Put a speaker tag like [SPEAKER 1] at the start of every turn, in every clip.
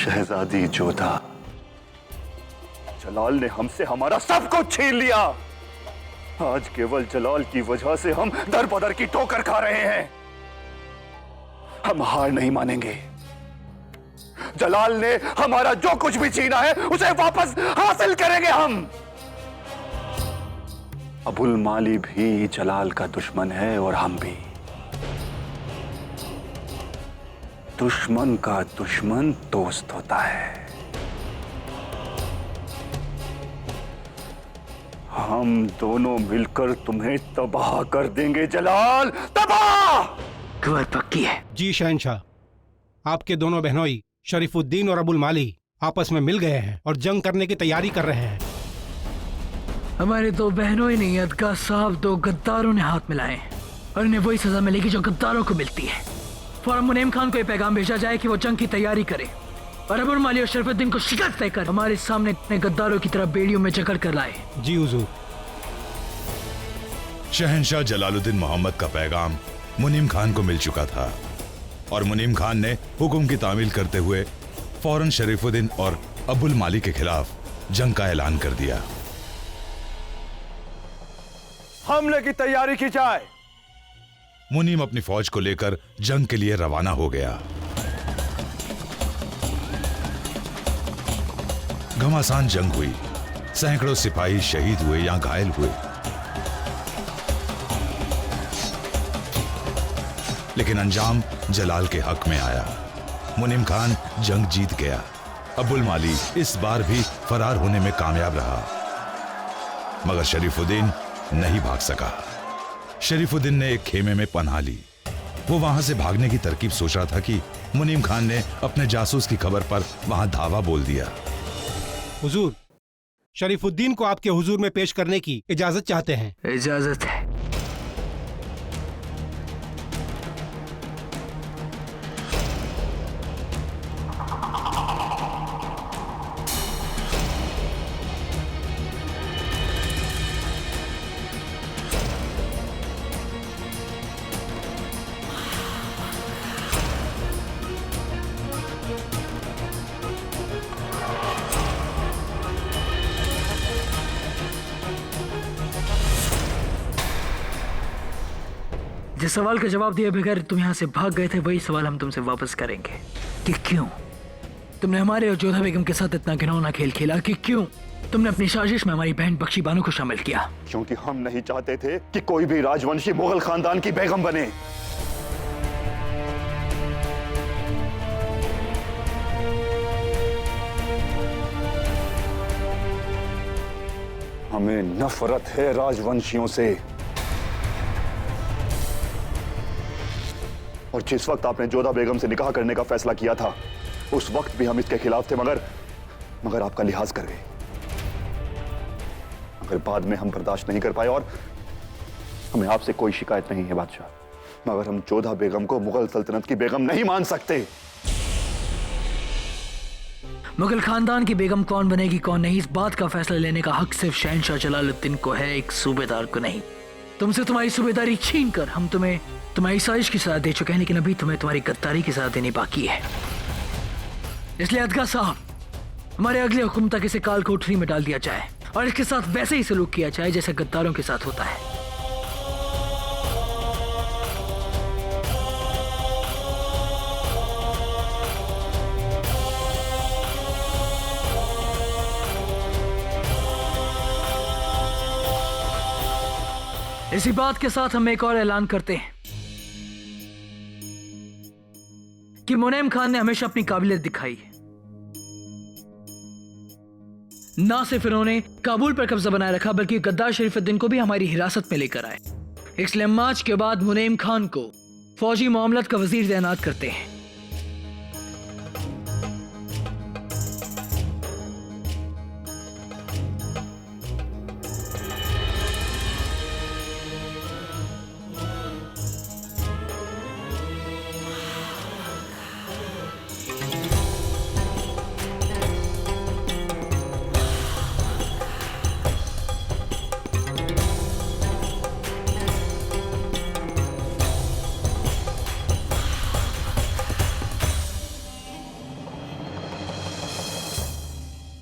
[SPEAKER 1] शहजादी जोधा, जलाल ने हमसे हमारा सब कुछ छीन लिया। आज केवल जलाल की वजह से हम दर बदर की ठोकर खा रहे हैं। हम हार नहीं मानेंगे। जलाल ने हमारा जो कुछ भी छीना है उसे वापस हासिल करेंगे हम। अबुल माली भी जलाल का दुश्मन है और हम भी। दुश्मन का दुश्मन दोस्त होता है। हम दोनों मिलकर तुम्हें तबाह कर देंगे जलाल, तबाह।
[SPEAKER 2] खबर पक्की है।
[SPEAKER 3] जी शहंशाह, आपके दोनों बहनोई शरीफुद्दीन और अबुल माली आपस में मिल गए हैं और जंग करने की तैयारी कर रहे हैं।
[SPEAKER 2] हमारे दो बहनों ही नहीं, अदका साहब दो गद्दारों ने हाथ मिलाए और इन्हें वही सजा मिलेगी जो गद्दारों को मिलती है। फौरन मुनीम खान को यह पैगाम भेजा जाए कि वो जंग की तैयारी करे और अबुल माली और शरीफुद्दीन को शिकस्त देकर हमारे सामने इतने गद्दारों की तरह बेड़ियों में जकड़ कर लाए।
[SPEAKER 3] जी हुजूर।
[SPEAKER 4] शहंशाह जलालुद्दीन मोहम्मद का पैगाम मुनीम खान को मिल चुका था और मुनीम खान ने हुक्म की तामील करते हुए फौरन शरीफुद्दीन और अबुल माली के खिलाफ जंग का ऐलान कर दिया।
[SPEAKER 1] हमले की तैयारी की जाए।
[SPEAKER 4] मुनीम अपनी फौज को लेकर जंग के लिए रवाना हो गया। घमासान जंग हुई, सैकड़ों सिपाही शहीद हुए या घायल हुए, लेकिन अंजाम जलाल के हक में आया। मुनीम खान जंग जीत गया। अबुल माली इस बार भी फरार होने में कामयाब रहा, मगर शरीफुद्दीन नहीं भाग सका। शरीफुद्दीन ने एक खेमे में पनाह ली। वो वहां से भागने की तरकीब सोच रहा था कि मुनीम खान ने अपने जासूस की खबर पर वहां धावा बोल दिया।
[SPEAKER 3] हुजूर, शरीफुद्दीन को आपके हुजूर में पेश करने की इजाजत चाहते हैं।
[SPEAKER 2] इजाजत है। जिस सवाल का जवाब दिए बगैर तुम यहाँ से भाग गए थे, वही सवाल हम तुमसे वापस करेंगे कि क्यों तुमने हमारे और जोधा बेगम के साथ इतना घिनौना खेल खेला, कि क्यों तुमने अपनी साजिश में हमारी बहन बख्शी बानो को शामिल किया।
[SPEAKER 1] क्योंकि हम नहीं चाहते थे कि कोई भी राजवंशी मुगल खानदान की बेगम बने। हमें नफरत है राजवंशियों से। और जिस वक्त आपने जोधा बेगम से निकाह करने का फैसला किया था, उस वक्त भी हम इसके खिलाफ थे, मगर आपका लिहाज कर गए। मगर बाद में हम बर्दाश्त नहीं कर पाए और हमें आपसे कोई शिकायत नहीं है बादशाह, मगर हम जोधा बेगम को मुगल सल्तनत की बेगम नहीं मान सकते।
[SPEAKER 2] मुगल खानदान की बेगम कौन बनेगी कौन नहीं, इस बात का फैसला लेने का हक सिर्फ शहंशाह जलालुद्दीन को है, एक सूबेदार को नहीं। तुमसे तुम्हारी सूबेदारी छीन कर हम तुम्हें तुम्हारी साजिश की सजा दे चुके हैं, लेकिन अभी तुम्हें तुम्हारी गद्दारी की सजा देनी बाकी है। इसलिए अदगा साहब, हमारे अगले हुक्म तक इसे काल कोठरी में डाल दिया जाए और इसके साथ वैसे ही सलूक किया जाए जैसे गद्दारों के साथ होता है। इसी बात के साथ हम एक और ऐलान करते हैं कि मुनीम खान ने हमेशा अपनी काबिलियत दिखाई है। ना सिर्फ इन्होंने काबुल पर कब्जा बनाए रखा, बल्कि गद्दार शरीफुद्दीन को भी हमारी हिरासत में लेकर आए। इसलिए मार्च के बाद मुनीम खान को फौजी मामलत का वजीर तैनात करते हैं।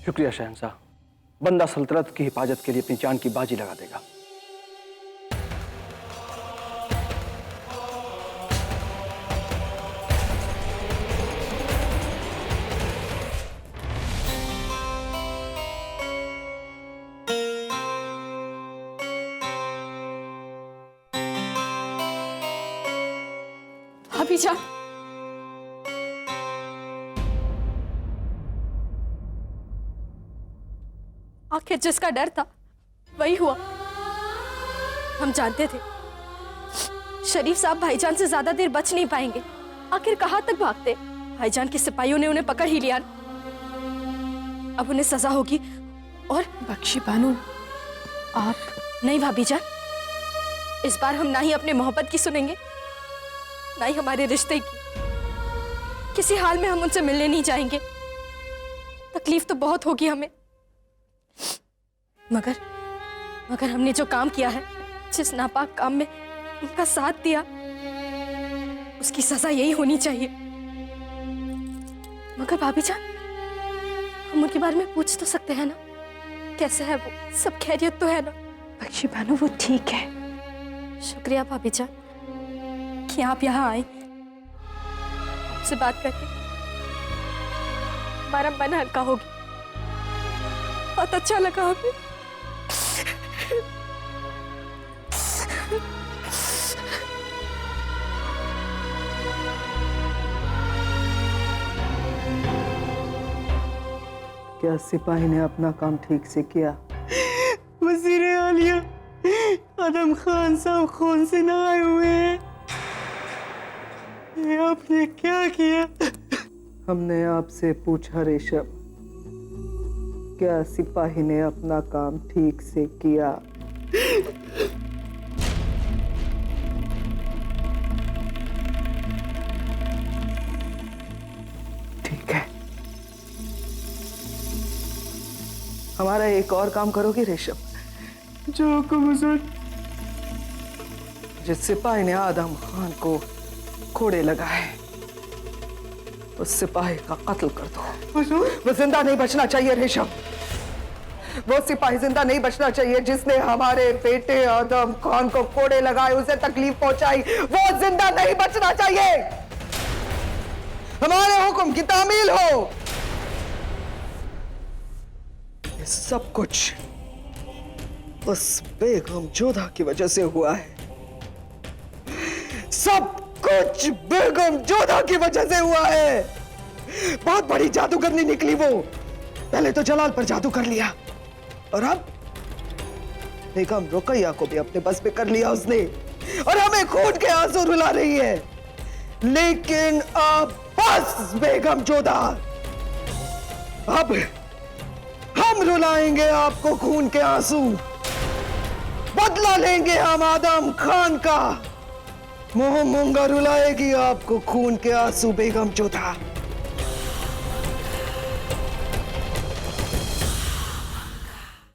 [SPEAKER 5] शुक्रिया शहंशाह। बंदा सल्तनत की हिफाजत के लिए अपनी जान की बाजी लगा देगा।
[SPEAKER 6] भाभी जान, आखिर जिसका डर था वही हुआ। हम जानते थे शरीफ साहब भाईजान से ज्यादा देर बच नहीं पाएंगे। आखिर कहां तक भागते? भाईजान के सिपाहियों ने उन्हें पकड़ ही लिया। अब उन्हें सजा होगी। और
[SPEAKER 7] बख्शी बानो, आप
[SPEAKER 6] नहीं भाभी जान, इस बार हम ना ही अपने मोहब्बत की सुनेंगे, ना ही हमारे रिश्ते की। किसी हाल में हम उनसे मिलने नहीं जाएंगे। तकलीफ तो बहुत होगी हमें, मगर हमने जो काम किया है, जिस नापाक काम में उनका साथ दिया, उसकी सजा यही होनी चाहिए। मगर भाभी जान, हम उनके बारे में पूछ तो सकते हैं ना? कैसे है वो? सब खैरियत तो है ना?
[SPEAKER 7] बख्शी बानो, वो ठीक है।
[SPEAKER 6] शुक्रिया भाभी जान कि आप यहाँ आए। आपसे बात करके हमारा मन हल्का हो गया। बहुत अच्छा लगा हमें।
[SPEAKER 8] क्या सिपाही ने अपना काम ठीक से किया?
[SPEAKER 9] वज़ीर आलिया, आदम खान साहब खून से नहाए हुए हैं। ये आपने क्या किया?
[SPEAKER 8] हमने आपसे पूछा रेशम, क्या सिपाही ने अपना काम ठीक से किया? ठीक है, हमारा एक और काम करोगे रेशम?
[SPEAKER 9] जो हुक्म हुजूर।
[SPEAKER 8] जिस सिपाही ने आदम खान को कोड़े लगाए, उस सिपाही का कत्ल कर दो।
[SPEAKER 9] हुजूर,
[SPEAKER 8] वो जिंदा नहीं बचना चाहिए रेशम। वो सिपाही जिंदा नहीं बचना चाहिए जिसने हमारे बेटे आदम खान को कोड़े लगाए, उसे तकलीफ पहुंचाई। वो जिंदा नहीं बचना चाहिए। हमारे हुक्म की तामील हो। ये सब कुछ उस बेगम जोधा की वजह से हुआ है। सब कुछ बेगम जोधा की वजह से हुआ है। बहुत बड़ी जादूगरनी निकली वो। पहले तो जलाल पर जादू कर लिया, और अब बेगम रुकैया को भी अपने बस में कर लिया उसने, और हमें खून के आंसू रुला रही है। लेकिन अब बस बेगम जोधा, अब हम रुलाएंगे आपको खून के आंसू। बदला लेंगे हम आदम खान का। मुंह मूंगा रुलाएगी आपको खून के आंसू बेगम जोधा।